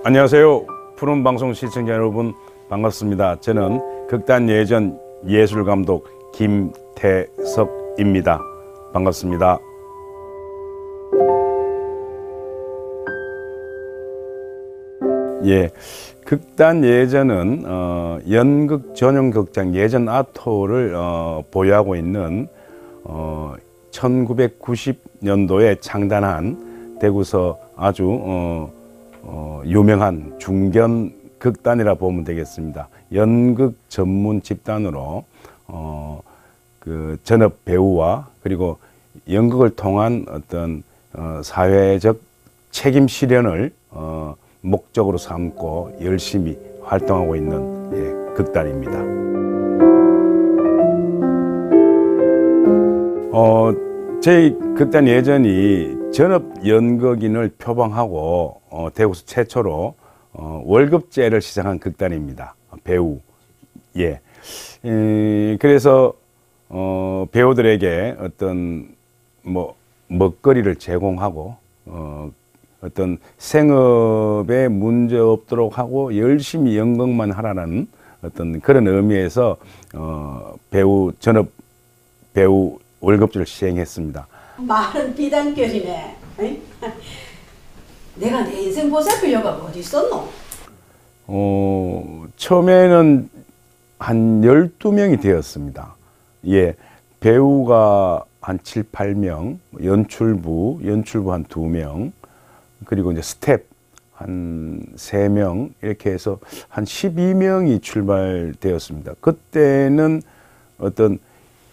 안녕하세요. 푸른 방송 시청자 여러분 반갑습니다. 저는 극단 예전 예술감독 김태석입니다. 반갑습니다. 예, 극단 예전은 연극 전용 극장 예전 아트홀을 보유하고 있는 1990년도에 창단한 대구서 아주 유명한 중견 극단이라 보면 되겠습니다. 연극 전문 집단으로 그 전업 배우와 그리고 연극을 통한 어떤 사회적 책임 실현을 목적으로 삼고 열심히 활동하고 있는 극단입니다. 저희 극단 예전이 전업 연극인을 표방하고 대구에서 최초로 월급제를 시작한 극단입니다. 배우. 예. 그래서 배우들에게 어떤 먹거리를 제공하고 어떤 생업에 문제 없도록 하고 열심히 연극만 하라는 어떤 그런 의미에서 전업 배우 월급제를 시행했습니다. 말은 비단결이네. 내가 내 인생 보살필 여가가 어디 있었노? 처음에는 한 12명이 되었습니다. 예, 배우가 한 7, 8명, 연출부 한 2명, 그리고 이제 스텝 한 3명, 이렇게 해서 한 12명이 출발되었습니다. 그때는 어떤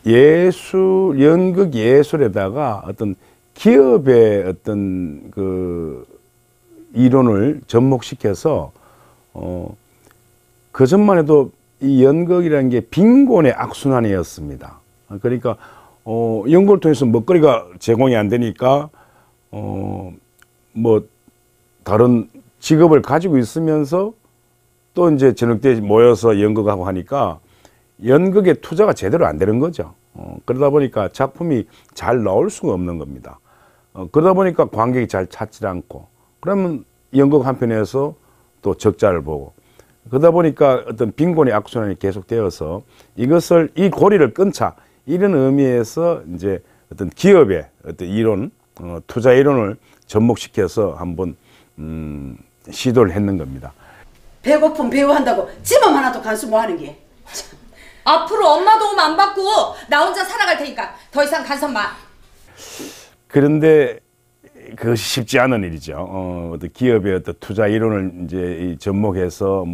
연극 예술에다가 어떤 기업의 어떤 그 이론을 접목시켜서 그 전만 해도 이 연극이라는 게 빈곤의 악순환이었습니다. 그러니까 연극을 통해서 먹거리가 제공이 안 되니까 다른 직업을 가지고 있으면서 또 이제 저녁 때 모여서 연극하고 하니까 연극에 투자가 제대로 안 되는 거죠. 그러다 보니까 작품이 잘 나올 수가 없는 겁니다. 그러다 보니까 관객이 잘 찾지 않고, 그러면 연극 한편에서 또 적자를 보고, 그러다 보니까 어떤 빈곤의 악순환이 계속되어서 이 고리를 끊자, 이런 의미에서 이제 어떤 기업의 어떤 이론, 투자 이론을 접목시켜서 한번 시도를 했는 겁니다. 배고픈 배우 한다고 집업 하나도 간수 뭐 하는 게? 앞으로 엄마 도움 안 받고 나 혼자 살아갈 테니까 더 이상 간섭 마. 그런데 그것이 쉽지 않은 일이죠. 어떤 기업의 어떤 투자 이론을 이제 접목해서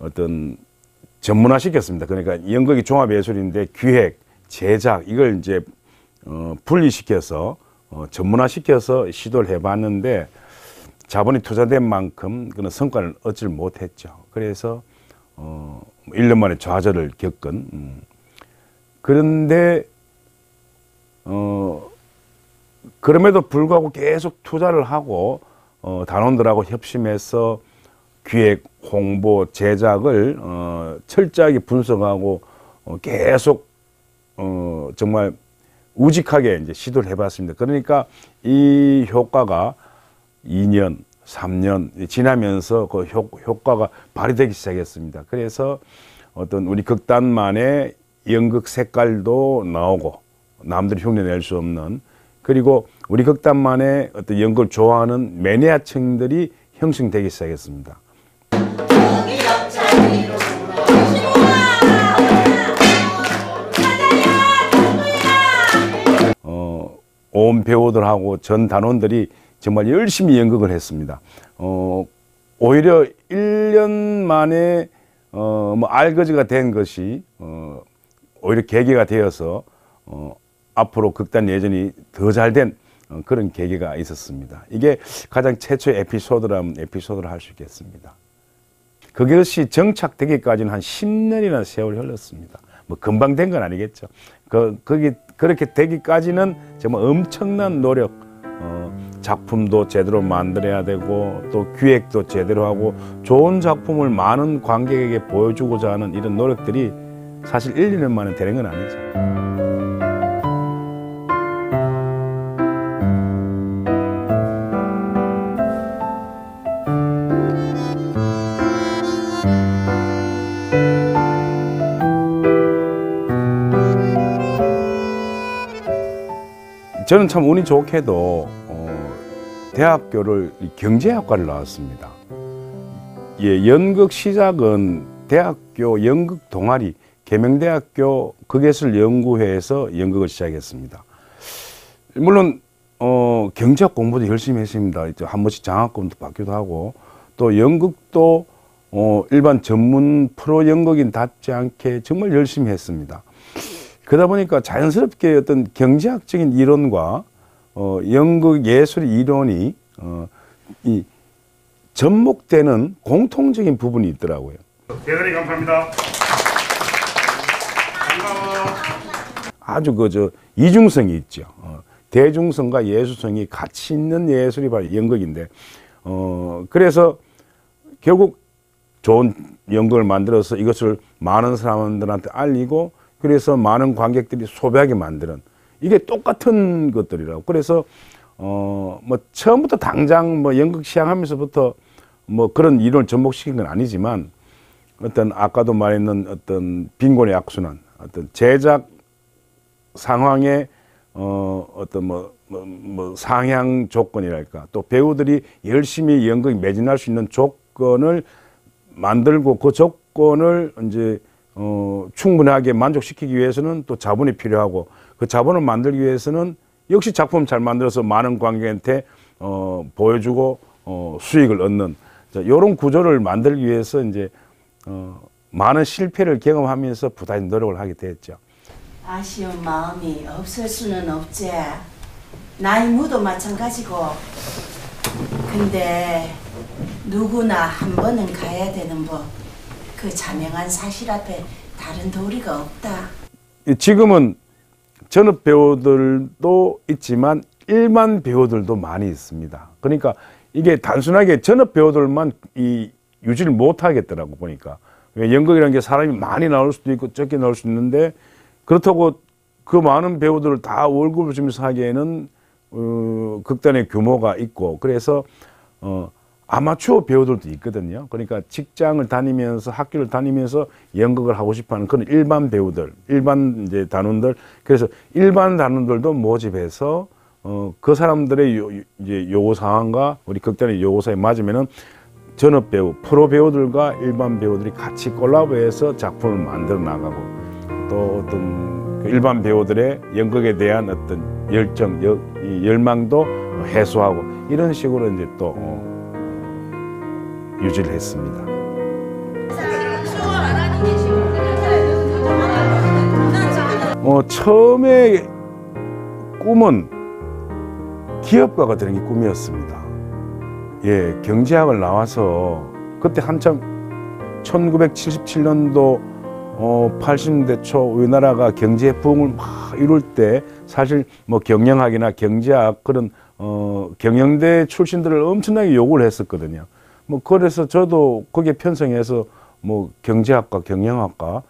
어떤 전문화 시켰습니다. 그러니까 연극이 종합 예술인데 기획, 제작 이걸 이제 분리시켜서 전문화 시켜서 시도를 해봤는데 자본이 투자된 만큼 그런 성과를 얻지 못했죠. 그래서 1년 만에 좌절을 겪은. 그런데 그럼에도 불구하고 계속 투자를 하고 단원들하고 협심해서 기획, 홍보, 제작을 철저하게 분석하고 계속 정말 우직하게 이제 시도를 해봤습니다. 그러니까 이 효과가 2년, 3년 지나면서 그 효과가 발휘되기 시작했습니다. 그래서 어떤 우리 극단만의 연극 색깔도 나오고 남들이 흉내낼 수 없는, 그리고 우리 극단만의 어떤 연극을 좋아하는 매니아층들이 형성되기 시작했습니다. 온 배우들하고 전 단원들이 정말 열심히 연극을 했습니다. 오히려 1년 만에 알거지가 된 것이 오히려 계기가 되어서 앞으로 극단 예전이 더 잘된 그런 계기가 있었습니다. 이게 가장 최초의 에피소드라면 에피소드를 할 수 있겠습니다. 그것이 정착되기까지는 한 10년이라는 세월이 흘렀습니다. 금방 된 건 아니겠죠. 그렇게 되기까지는 정말 엄청난 노력, 작품도 제대로 만들어야 되고 또 기획도 제대로 하고 좋은 작품을 많은 관객에게 보여주고자 하는 이런 노력들이 사실 1, 2년 만에 되는 건 아니죠. 저는 참 운이 좋게도 대학교를 경제학과를 나왔습니다. 예, 연극 시작은 대학교 연극 동아리 계명대학교 극예술연구회에서 연극을 시작했습니다. 물론 경제학 공부도 열심히 했습니다. 이제 한 번씩 장학금도 받기도 하고 또 연극도 일반 전문 프로 연극인답지 않게 정말 열심히 했습니다. 그러다 보니까 자연스럽게 어떤 경제학적인 이론과 연극 예술 이론이 이 접목되는 공통적인 부분이 있더라고요. 대단히 감사합니다. 반가워. 아주 이중성이 있죠. 대중성과 예술성이 같이 있는 예술이 바로 연극인데, 그래서 결국 좋은 연극을 만들어서 이것을 많은 사람들한테 알리고, 그래서 많은 관객들이 소비하게 만드는, 이게 똑같은 것들이라고. 그래서 뭐 처음부터 당장 뭐 연극 시작하면서부터 뭐 그런 이론을 접목시킨 건 아니지만, 어떤 아까도 말했는 어떤 빈곤의 악순환, 어떤 제작 상황의 어떤 뭐 상향 조건이랄까, 또 배우들이 열심히 연극에 매진할 수 있는 조건을 만들고, 그 조건을 이제 충분하게 만족시키기 위해서는 또 자본이 필요하고, 그 자본을 만들기 위해서는 역시 작품 잘 만들어서 많은 관객한테 보여주고 수익을 얻는, 이런 구조를 만들기 위해서 이제 많은 실패를 경험하면서 부단히 노력을 하게 됐죠. 아쉬운 마음이 없을 수는 없지. 나이 무도 마찬가지고. 근데 누구나 한 번은 가야 되는 법. 그 자명한 사실 앞에 다른 도리가 없다. 지금은 전업 배우들도 있지만 일반 배우들도 많이 있습니다. 그러니까 이게 단순하게 전업 배우들만 유지를 못 하겠더라고 보니까. 연극이라는 게 사람이 많이 나올 수도 있고 적게 나올 수 있는데, 그렇다고 그 많은 배우들을 다 월급을 주면서 하기에는 극단의 규모가 있고, 그래서 아마추어 배우들도 있거든요. 그러니까 직장을 다니면서 학교를 다니면서 연극을 하고 싶어하는 그런 일반 배우들, 일반 이제 단원들, 그래서 일반 단원들도 모집해서 그 사람들의 이제 요구 사항과 우리 극단의 요구 사항에 맞으면은 전업 배우, 프로 배우들과 일반 배우들이 같이 콜라보해서 작품을 만들어 나가고, 또 어떤 그 일반 배우들의 연극에 대한 어떤 열정, 열망도 해소하고, 이런 식으로 이제 또 유지를 했습니다. 처음에 꿈은 기업가가 되는 게 꿈이었습니다. 예, 경제학을 나와서 그때 한참 1977년도 80년대 초 우리나라가 경제 부흥을 막 이룰 때, 사실 뭐 경영학이나 경제학 그런 경영대 출신들을 엄청나게 요구를 했었거든요. 뭐 그래서 저도 거기에 편성해서 뭐 경제학과, 경영학과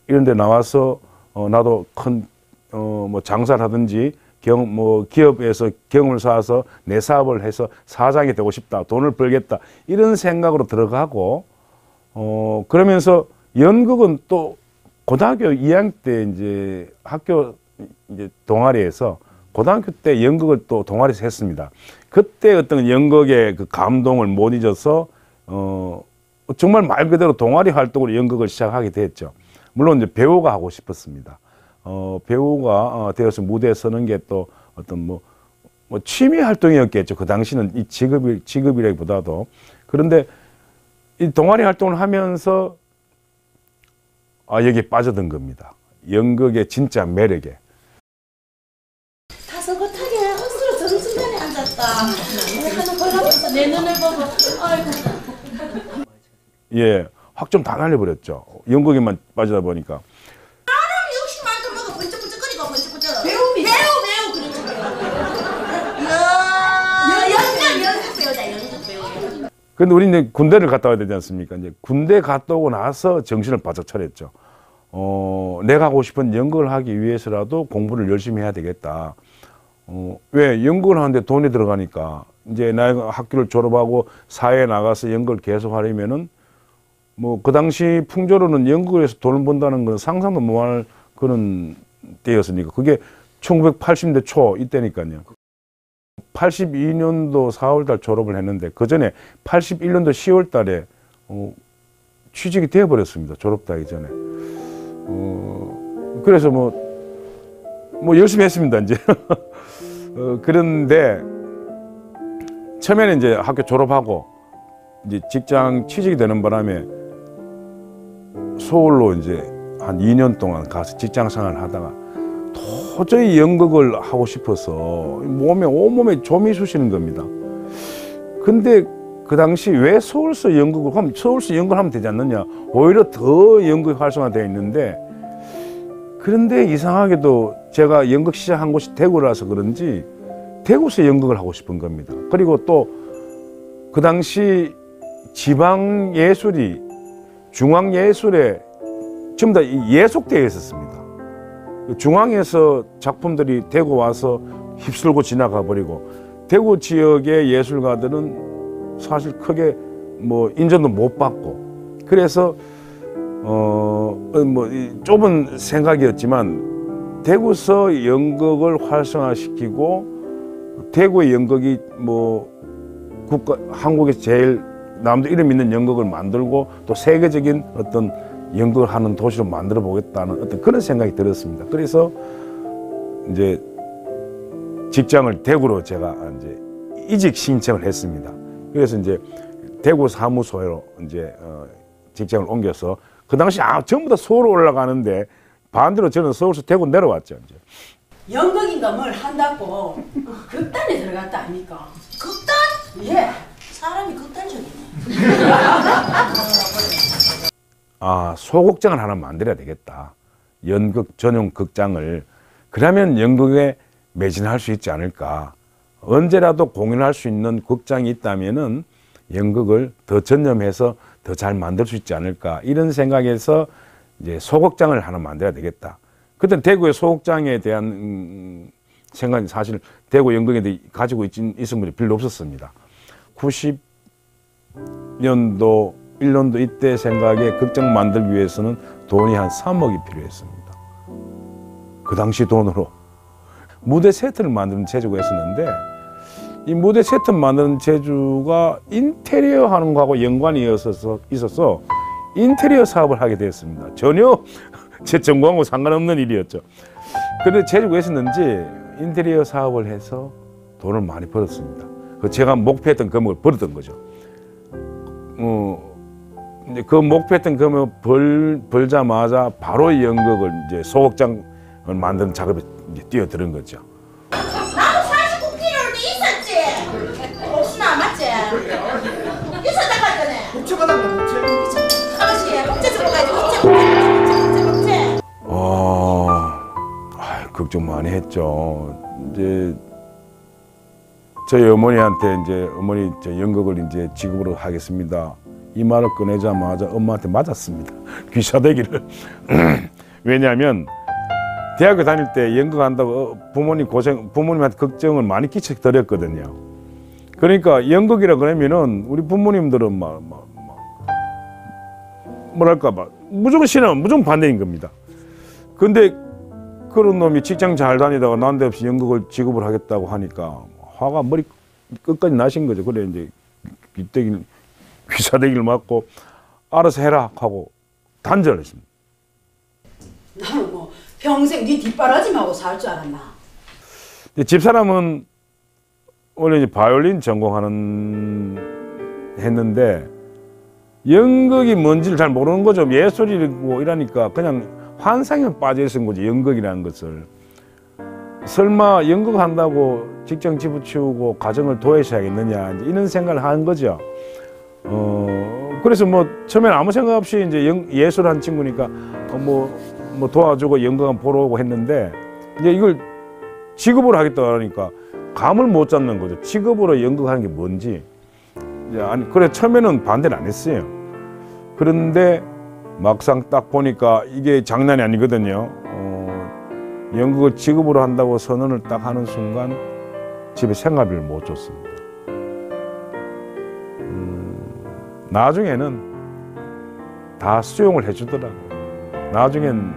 이런 데 나와서 나도 큰 뭐 장사를 하든지 뭐 기업에서 경험을 쌓아서 내 사업을 해서 사장이 되고 싶다, 돈을 벌겠다, 이런 생각으로 들어가고, 그러면서 연극은 또 고등학교 2학년 때 이제 학교 이제 동아리에서 고등학교 때 연극을 또 동아리에서 했습니다. 그때 어떤 연극의 그 감동을 못 잊어서 정말 말 그대로 동아리 활동으로 연극을 시작하게 됐죠. 물론 이제 배우가 하고 싶었습니다. 배우가 되어서 무대에 서는 게 또 어떤 뭐 취미 활동이었겠죠. 그 당시는 이 직업이라기보다도. 그런데 이 동아리 활동을 하면서 여기에 빠져든 겁니다. 연극의 진짜 매력에. 다소곳하게 억수로 저런 순간에 앉았다. 하는 걸 하면서 내 눈을 보고, 아이고. 예, 확 좀 다 날려버렸죠. 연극에만 빠지다 보니까. 욕심만큼 먹어 번쩍번쩍거리고 번쩍번쩍. 배우 그렇죠. 연극 배우다, 연극 배우. 근데 우리 이제 군대를 갔다 와야 되지 않습니까? 이제 군대 갔다 오고 나서 정신을 바짝 차렸죠. 내가 하고 싶은 연극을 하기 위해서라도 공부를 열심히 해야 되겠다. 왜? 연극을 하는데 돈이 들어가니까. 이제 내가 학교를 졸업하고 사회에 나가서 연극을 계속 하려면은 뭐 그 당시 풍조로는 연극을 해서 돈을 번다는 건 상상도 못할 그런 때였으니까, 그게 1980년대 초 이때니까요. 82년도 4월달 졸업을 했는데 그 전에 81년도 10월달에 취직이 되어버렸습니다. 졸업하기 전에. 그래서 뭐 열심히 했습니다. 이제 그런데 처음에는 이제 학교 졸업하고 이제 직장 취직이 되는 바람에 서울로 이제 한 2년 동안 가서 직장 생활을 하다가 도저히 연극을 하고 싶어서 온몸에 좀이 쑤시는 겁니다. 근데 그 당시 왜 서울서 연극을 하면 서울서 연극을 하면 되지 않느냐, 오히려 더 연극이 활성화되어 있는데, 그런데 이상하게도 제가 연극 시작한 곳이 대구라서 그런지 대구서 연극을 하고 싶은 겁니다. 그리고 또 그 당시 지방 예술이 중앙 예술에 전부 다 예속되어 있었습니다. 중앙에서 작품들이 대구 와서 휩쓸고 지나가 버리고, 대구 지역의 예술가들은 사실 크게 뭐 인정도 못 받고, 그래서 좁은 생각이었지만 대구서 연극을 활성화시키고, 대구의 연극이 한국에서 제일 남도 이름 있는 연극을 만들고 또 세계적인 어떤 연극을 하는 도시로 만들어 보겠다는 어떤 그런 생각이 들었습니다. 그래서 이제 직장을 대구로 제가 이제 이직 신청을 했습니다. 그래서 이제 대구 사무소로 이제 직장을 옮겨서, 그 당시 전부 다 서울 올라가는데 반대로 저는 서울에서 대구 내려왔죠. 이제. 연극인가 뭘 한다고 극단에 들어갔다 아닙니까? 극단? 예. 사람이 극단적이네. 소극장을 하나 만들어야 되겠다. 연극 전용 극장을. 그러면 연극에 매진할 수 있지 않을까. 언제라도 공연할 수 있는 극장이 있다면은 연극을 더 전념해서 더 잘 만들 수 있지 않을까. 이런 생각에서 이제 소극장을 하나 만들어야 되겠다. 그때 대구의 소극장에 대한 생각이 사실 대구 연극에 대해 가지고 있은 분이 별로 없었습니다. 90년도 1년도 이때 생각에 극장 만들기 위해서는 돈이 한 3억이 필요했습니다. 그 당시 돈으로 무대 세트를 만드는 재주가 있었는데, 이 무대 세트 만드는 재주가 인테리어 하는 거하고 연관이 있어서 인테리어 사업을 하게 되었습니다. 전혀 제 전공하고 상관없는 일이었죠. 그런데 재주가 있었는지 인테리어 사업을 해서 돈을 많이 벌었습니다. 제가 목표했던 금액을 벌었던 거죠. 그 목표했던 금액을 벌자마자 바로 연극을 이제 소극장을 만드는 작업에 이제 뛰어드는 거죠. 나도 49kg도 있었지. 옥수나 맞지? 있었다 갔더니. 복채가 나면 복채. 아버지 복채 들어가야지. 복채. 걱정 많이 했죠. 이제 저희 어머니한테 이제 어머니 저 연극을 이제 직업으로 하겠습니다. 이 말을 꺼내자마자 엄마한테 맞았습니다. 귀사대기를. 왜냐하면 대학교 다닐 때 연극한다고 부모님한테 걱정을 많이 끼쳐드렸거든요. 그러니까 연극이라 그러면은 우리 부모님들은 뭐랄까 무조건 싫어하면 무조건 반대인 겁니다. 근데 그런 놈이 직장 잘 다니다가 난데없이 연극을 직업을 하겠다고 하니까 화가 머리 끝까지 나신 거죠. 그래 이제 귀사대기를 맞고 알아서 해라 하고 단절을 했습니다. 나는 평생 네 뒷바라지만 하고 살 줄 알았나? 집사람은 원래 이제 바이올린 했는데 연극이 뭔지를 잘 모르는 거죠. 예술이고 이러니까 그냥 환상에 빠져 있은 거지, 연극이라는 것을. 설마 연극 한다고 직장 집어치우고 가정을 도외시하겠느냐, 이런 생각을 한 거죠. 그래서 처음에는 아무 생각 없이 이제 예술한 친구니까 도와주고 연극 한번 보러 오고 했는데, 이제 이걸 직업으로 하겠다 그러니까 감을 못 잡는 거죠. 직업으로 연극하는 게 뭔지. 그래 처음에는 반대를 안 했어요. 그런데 막상 딱 보니까 이게 장난이 아니거든요. 연극을 직업으로 한다고 선언을 딱 하는 순간 집에 생활비를 못 줬습니다. 나중에는 다 수용을 해주더라고요. 나중엔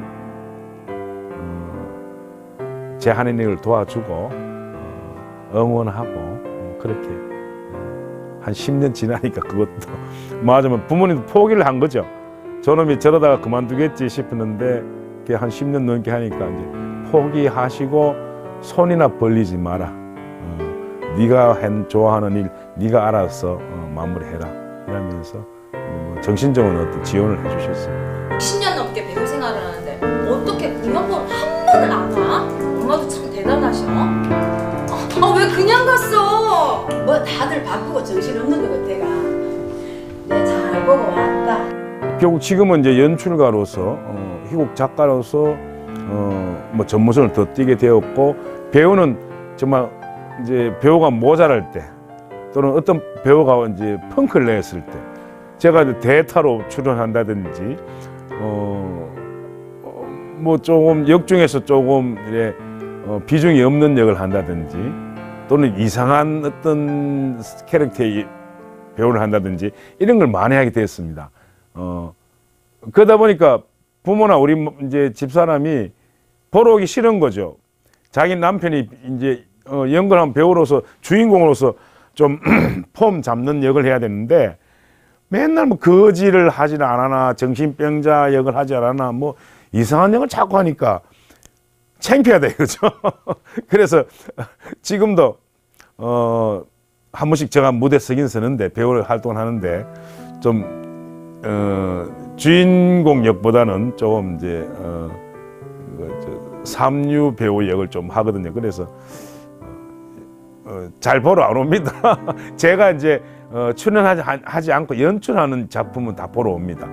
제 하는 일을 도와주고 응원하고 그렇게 한 10년 지나니까 그것도 맞으면 부모님도 포기를 한 거죠. 저놈이 저러다가 그만두겠지 싶었는데 그게 한 10년 넘게 하니까 이제 포기하시고 손이나 벌리지 마라. 네가 좋아하는 일 네가 알아서 마무리해라 이러면서 정신적으로 어떤 지원을 해주셨어요. 10년 넘게 배우 생활을 하는데 어떻게 공연보러 한 번을 안 와? 엄마도 참 대단하셔. 왜 그냥 갔어? 뭐 다들 바쁘고 정신없는 것 같아가. 내 잘 보고 왔다. 결국 지금은 이제 연출가로서 희곡 작가로서 뭐 전무선을 더 뛰게 되었고 배우는 정말 이제 배우가 모자랄 때 또는 어떤 배우가 이제 펑크를 냈을 때 제가 이제 대타로 출연한다든지 뭐 조금 역 중에서 조금 이래 비중이 없는 역을 한다든지 또는 이상한 어떤 캐릭터의 배우를 한다든지 이런 걸 많이 하게 됐습니다. 그러다 보니까 부모나 우리 이제 집사람이 보러 오기 싫은 거죠. 자기 남편이 이제 연극한 배우로서 주인공으로서 좀 폼 잡는 역을 해야 되는데 맨날 뭐 거지를 하질 않았나 정신병자 역을 하지 않았나 뭐 이상한 역을 자꾸 하니까 창피하다 이거죠. 그래서 지금도 한 번씩 제가 무대 서긴 서는데 배우를 활동하는데 좀 주인공 역보다는 조금 이제 삼류 배우 역을 좀 하거든요. 그래서 잘 보러 안 옵니다. 제가 이제 출연하지 않고 연출하는 작품은 다 보러 옵니다.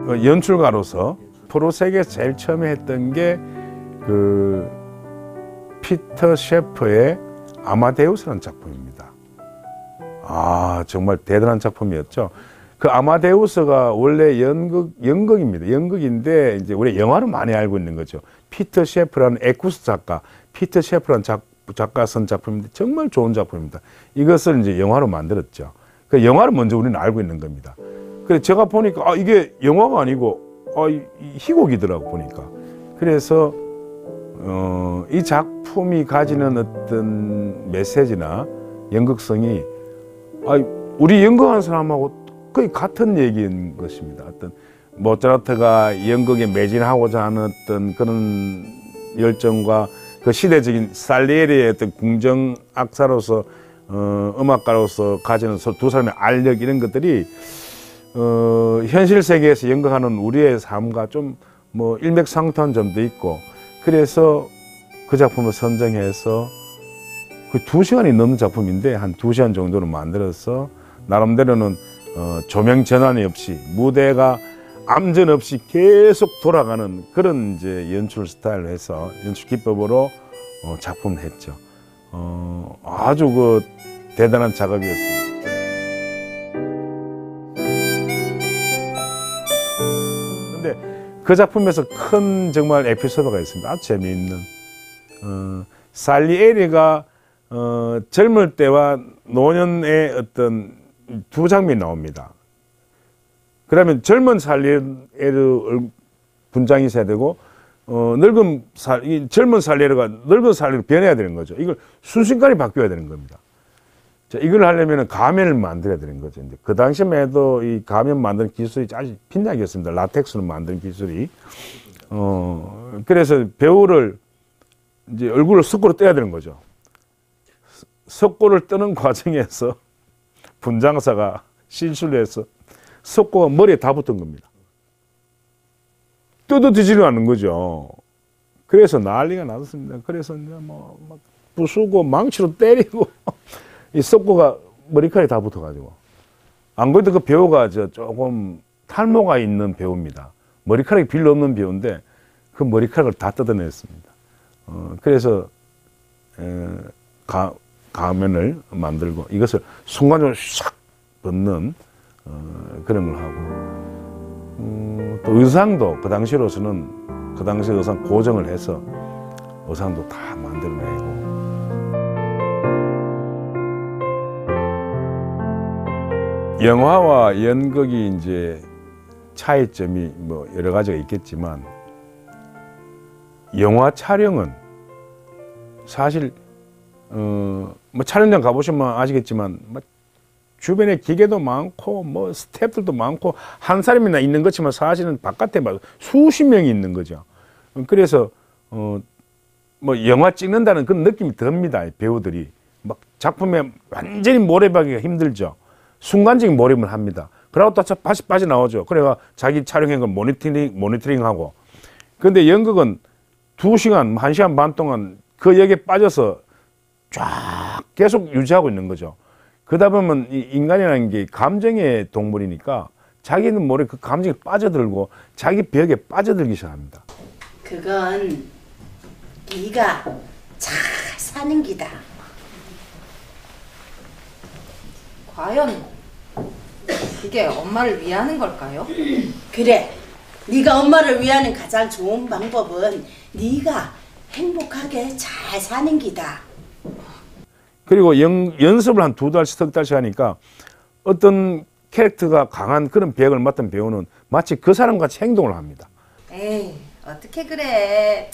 연출가로서 프로 세계에서 제일 처음에 했던 게 그 피터 셰퍼의 아마데우스라는 작품입니다. 정말 대단한 작품이었죠. 그 아마데우스가 원래 연극입니다. 연극인데 이제 우리 영화로 많이 알고 있는 거죠. 피터 셰퍼라는 에쿠스 작가, 피터 셰퍼라는 작가 쓴 작품인데 정말 좋은 작품입니다. 이것을 이제 영화로 만들었죠. 그 영화를 먼저 우리는 알고 있는 겁니다. 그래서 제가 보니까 이게 영화가 아니고 희곡이더라고 보니까. 그래서 이 작품이 가지는 어떤 메시지나 연극성이 우리 연극하는 사람하고 거의 같은 얘기인 것입니다. 어떤 모차르트가 연극에 매진하고자 하는 어떤 그런 열정과 그 시대적인 살리에리의 어떤 궁정악사로서 음악가로서 가지는 두 사람의 알력 이런 것들이 현실 세계에서 연극하는 우리의 삶과 좀 뭐 일맥상통한 점도 있고 그래서 그 작품을 선정해서 그 2시간이 넘는 작품인데 한 2시간 정도로 만들어서 나름대로는 조명 전환이 없이 무대가 암전 없이 계속 돌아가는 그런 이제 연출 스타일로 해서 연출 기법으로 작품을 했죠. 아주 그 대단한 작업이었습니다. 근데 그 작품에서 큰 정말 에피소드가 있습니다. 아주 재미있는 살리에리가 젊을 때와 노년의 어떤 두 장면이 나옵니다. 그러면 젊은 살리에르 분장이 있어야 되고 젊은 살리에르가 늙은 살리에르로 변해야 되는 거죠. 이걸 순식간에 바뀌어야 되는 겁니다. 자, 이걸 하려면 가면을 만들어야 되는 거죠. 이제 그 당시만 해도 이 가면 만드는 기술이 아주 빈약이었습니다. 라텍스로 만드는 기술이. 그래서 배우를 이제 얼굴을 석고로 떼야 되는 거죠. 석고를 뜨는 과정에서 분장사가 실수를 해서 석고가 머리에 다 붙은 겁니다. 뜯어지지를 않는 거죠. 그래서 난리가 났습니다. 그래서 이제 뭐 막 부수고 망치로 때리고 이 석고가 머리카락에 다 붙어가지고 안 그래도 그 배우가 조금 탈모가 있는 배우입니다. 머리카락이 빌려 없는 배우인데 그 머리카락을 다 뜯어냈습니다. 그래서 가면을 만들고 이것을 순간적으로 싹 벗는 그런 걸 하고 또 의상도 그 당시로서는 그 당시 의상 고정을 해서 의상도 다 만들어내고 영화와 연극이 이제 차이점이 뭐 여러 가지가 있겠지만 영화 촬영은 사실 뭐 촬영장 가보시면 아시겠지만 뭐 주변에 기계도 많고 뭐 스태프들도 많고 한 사람이나 있는 것지만 사실은 바깥에 막 수십 명이 있는 거죠. 그래서 뭐 영화 찍는다는 그런 느낌이 듭니다. 배우들이 막 작품에 완전히 몰입하기가 힘들죠. 순간적인 몰입을 합니다. 그러고 또 다시 빠져나오죠. 그래가 자기 촬영한 걸 모니터링하고. 근데 연극은 2시간, 1시간 반 동안 그 역에 빠져서 쫙 계속 유지하고 있는 거죠. 그러다 보면 이 인간이라는 게 감정의 동물이니까 자기는 모르게 그 감정에 빠져들고 자기 벽에 빠져들기 시작합니다. 그건 네가 잘 사는 기다. 과연 그게 엄마를 위하는 걸까요? 그래, 네가 엄마를 위하는 가장 좋은 방법은 네가 행복하게 잘 사는 기다. 그리고 연습을 한 2달씩, 3달씩 하니까 어떤 캐릭터가 강한 그런 배역을 맡은 배우는 마치 그 사람 같이 행동을 합니다. 에이, 어떻게 그래.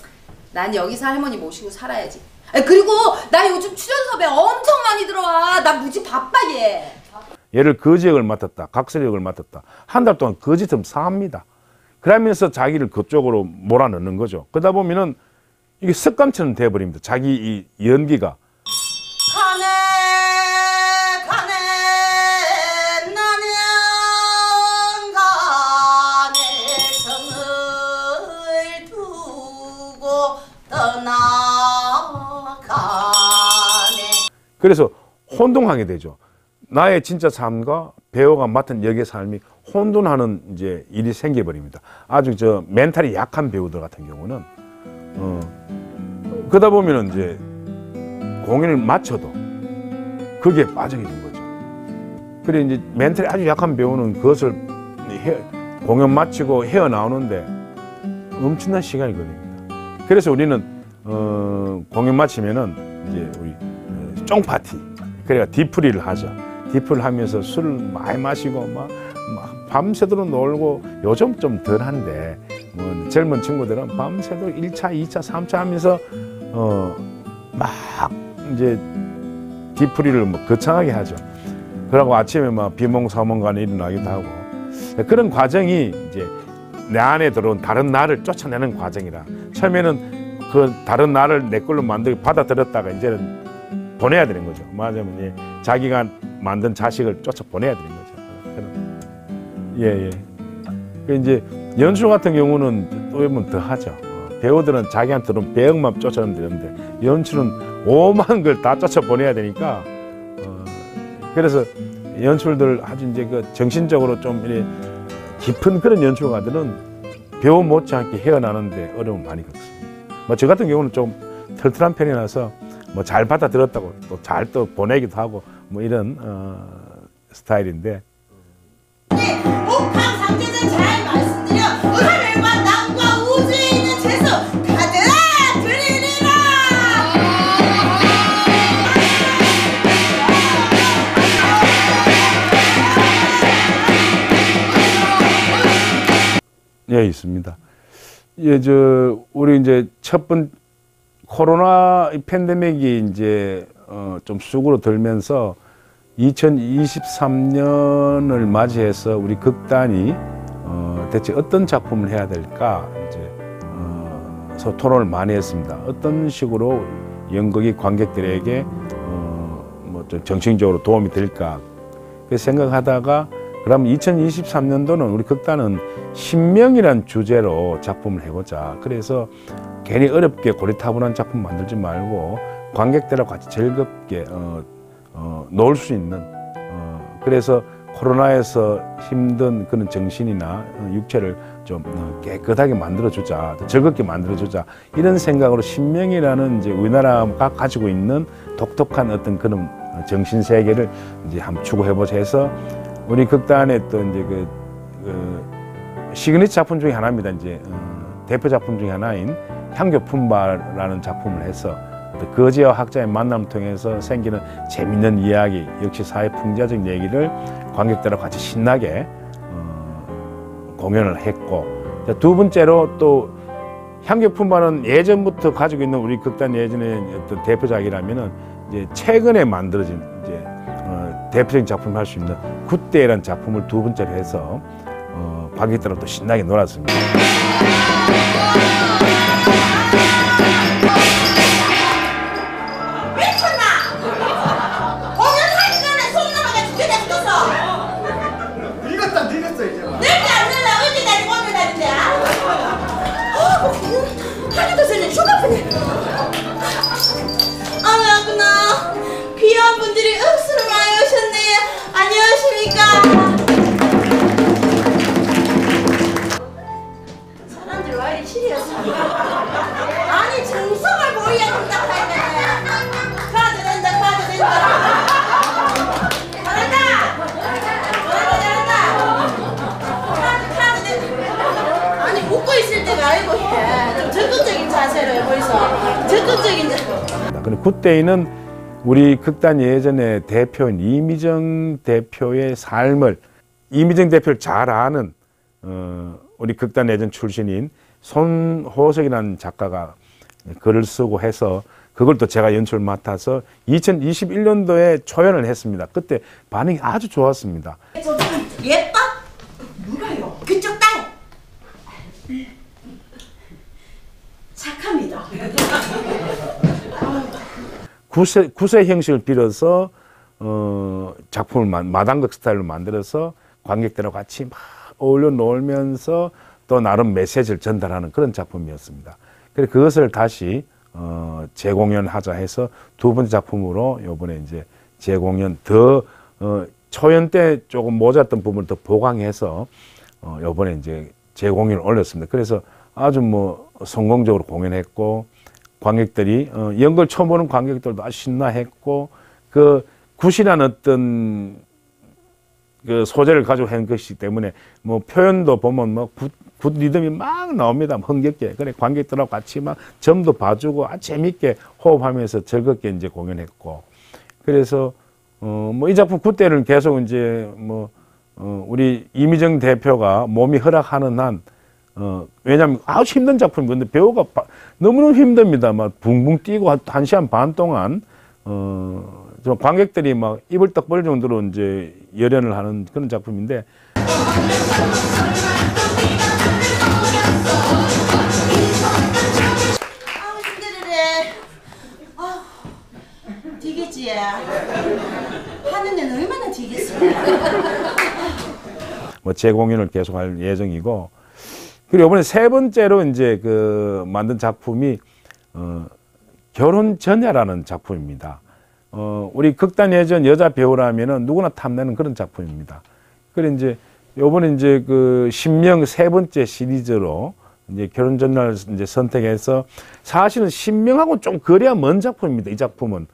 난 여기서 할머니 모시고 살아야지. 그리고 나 요즘 출연 섭외 엄청 많이 들어와. 나 무지 바빠 얘. 얘를 거지 역을 맡았다, 각설 역을 맡았다. 한 달 동안 거지처럼 사합니다. 그러면서 자기를 그쪽으로 몰아넣는 거죠. 그러다 보면은 이게 습관처럼 돼버립니다. 자기 이 연기가. 가네 가네 나는 가네 성을 두고 떠나가네. 그래서 혼동하게 되죠. 나의 진짜 삶과 배우가 맡은 역의 삶이 혼돈하는 이제 일이 생겨버립니다. 아주 저 멘탈이 약한 배우들 같은 경우는 그러다 보면은 이제 공연을 마쳐도 거기에 빠지게 된 거죠. 그래 이제 멘탈이 아주 약한 배우는 그것을 공연 마치고 헤어나오는데 엄청난 시간이 걸립니다. 그래서 우리는 공연 마치면은 이제 우리 쫑파티, 그래가 디프리를 하죠. 디프를 하면서 술을 많이 마시고 막 밤새도록 놀고, 요즘 좀 덜한데 뭐 젊은 친구들은 밤새도록 1차, 2차, 3차 하면서 막 이제 디프리를 뭐 거창하게 하죠. 그러고 아침에 막 비몽사몽간에 일어나기도 하고, 그런 과정이 이제 내 안에 들어온 다른 나를 쫓아내는 과정이라. 처음에는 그 다른 나를 내 걸로 만들고 받아들였다가 이제는 보내야 되는 거죠. 말하자면 이제 자기가 만든 자식을 쫓아 보내야 되는 거죠. 예. 그 이제 연출 같은 경우는 또 보면 더 하죠. 배우들은 자기한테는 배역만 쫓아내면 되는데 연출은 오만 걸 다 쫓아 보내야 되니까 그래서 연출들 아주 이제 그 정신적으로 좀 이렇게 깊은 그런 연출가들은 배우 못지않게 헤어나는데 어려움을 많이 겪습니다. 뭐 저 같은 경우는 좀 털털한 편이라서 뭐 잘 받아들였다고 또 잘 또 보내기도 하고 뭐 이런 스타일인데. 네, 옥황 상제는 잘 말씀드려 하늘과 땅과 우주에 있는 재수 가득 드리리라. 예, 있습니다. 예, 우리 이제 코로나 팬데믹이 이제 좀 쑥으로 들면서 2023년을 맞이해서 우리 극단이 대체 어떤 작품을 해야 될까 이제 토론을 많이 했습니다. 어떤 식으로 연극이 관객들에게 뭐 좀 정신적으로 도움이 될까 그 생각하다가, 그럼 2023년도는 우리 극단은 신명이란 주제로 작품을 해보자. 그래서 괜히 어렵게 고리타분한 작품 만들지 말고 관객들하고 같이 즐겁게 놀 수 있는, 그래서 코로나에서 힘든 그런 정신이나 육체를 좀 깨끗하게 만들어주자, 즐겁게 만들어주자, 이런 생각으로 신명이라는 이제 우리나라가 가지고 있는 독특한 어떤 그런 정신 세계를 이제 한번 추구해보자 해서 우리 극단의 또 이제 그 시그니처 작품 중에 하나입니다. 이제 대표 작품 중에 하나인 향교품바라는 작품을 해서 거지와 학자의 만남을 통해서 생기는 재밌는 이야기, 역시 사회 풍자적 얘기를 관객들하고 같이 신나게 공연을 했고, 두 번째로 또 향격품바는 예전부터 가지고 있는 우리 극단 예전의 어떤 대표작이라면은 이제 최근에 만들어진 이제 대표적인 작품을 할 수 있는 굿데이라는 작품을 두 번째로 해서 관객들하고 또 신나게 놀았습니다. 귀한 분들이 억수로 많이 오셨네요. 안녕하십니까. 사람들 와 이리 시리였습니다. 아니 정성을 보여야 된다 하면 가도 된다 가도 된다. 잘한다 가도 된다. 아니 웃고 있을 때가 아니고 좀 적극적인 자세로 해보이소. 적극적인 자세. 근데 굿데이는 우리 극단 예전의 대표인 이미정 대표의 삶을, 이미정 대표를 잘 아는 우리 극단 예전 출신인 손호석이라는 작가가 글을 쓰고 해서 그걸 또 제가 연출을 맡아서 2021년도에 초연을 했습니다. 그때 반응이 아주 좋았습니다. 예뻐? 누가요? 그쪽 딸. 착합니다. 구세 형식을 빌어서 작품을 마당극 스타일로 만들어서 관객들하고 같이 막 어울려 놀면서 또 나름 메시지를 전달하는 그런 작품이었습니다. 그래서 그것을 다시 재공연하자 해서 두 번째 작품으로 이번에 이제 재공연 더 초연 때 조금 모자랐던 부분을 더 보강해서 이번에 이제 재공연을 올렸습니다. 그래서 아주 뭐 성공적으로 공연했고, 관객들이 연극 처음 보는 관객들도 아주 신나했고, 그 굿이라는 어떤 그 소재를 가지고 한 것이기 때문에 뭐 표현도 보면 뭐 굿 리듬이 막 나옵니다. 흥겹게. 그래 관객들하고 같이 막 점도 봐주고 아주 재밌게 호흡하면서 즐겁게 이제 공연했고, 그래서 뭐 이 작품 굿데이는 계속 이제 뭐 우리 이미정 대표가 몸이 허락하는 한 왜냐하면 아주 힘든 작품이고, 근데 배우가 너무너무 힘듭니다. 막 붕붕 뛰고 한 시간 반 동안 좀 관객들이 막 입을 떡 벌릴 정도로 이제 열연을 하는 그런 작품인데. 아우 힘들으래. 아 되겠지. 하는 데는 얼마나 되겠어요. 뭐 재공연을 계속할 예정이고, 그리고 이번에 세 번째로 이제 그 만든 작품이 결혼 전야라는 작품입니다. 우리 극단 예전 여자 배우라면은 누구나 탐내는 그런 작품입니다. 그래 이제 요번에 이제 그 신명 세 번째 시리즈로 이제 결혼 전야를 이제 선택해서, 사실은 신명하고 좀 거리가 먼 작품입니다. 이 작품은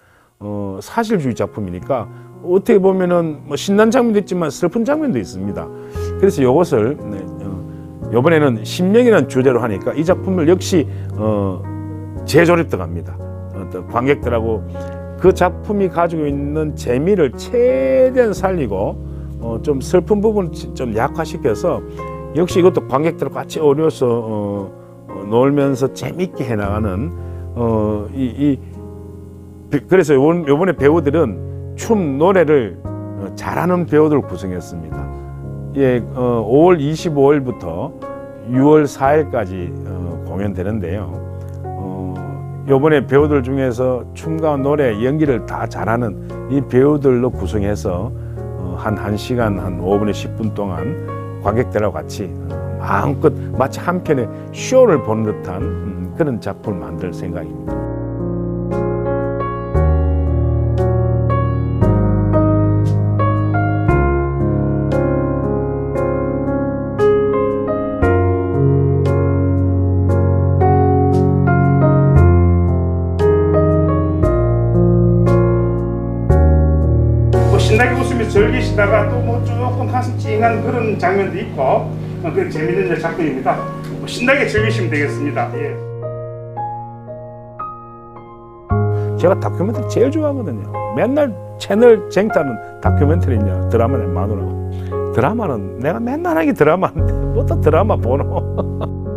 사실주의 작품이니까 어떻게 보면은 뭐 신난 장면도 있지만 슬픈 장면도 있습니다. 그래서 요것을 요번에는 신명이라는 주제로 하니까 이 작품을 역시 재조립 들어갑니다. 관객들하고 그 작품이 가지고 있는 재미를 최대한 살리고 좀 슬픈 부분을 좀 약화시켜서 역시 이것도 관객들과 같이 어울려서 놀면서 재밌게 해나가는 그래서 요번에 배우들은 춤, 노래를 잘하는 배우들을 구성했습니다. 예, 5월 25일부터 6월 4일까지 공연되는데요. 요번에 배우들 중에서 춤과 노래, 연기를 다 잘하는 이 배우들로 구성해서 한 1시간, 한 5분에 10분 동안 관객들하고 같이 마음껏 마치 한 편의 쇼를 보는 듯한 그런 작품을 만들 생각입니다. 신나게 웃으면서 즐기시다가 또 뭐 조금 가슴 찡한 그런 장면도 있고 그런 재밌는 작품입니다. 신나게 즐기시면 되겠습니다. 예. 제가 다큐멘터리 제일 좋아하거든요. 맨날 채널 쟁타는 다큐멘터리냐 드라마냐 마누라고 드라마는 내가 맨날 하기 드라마인데 뭐또 드라마 보노.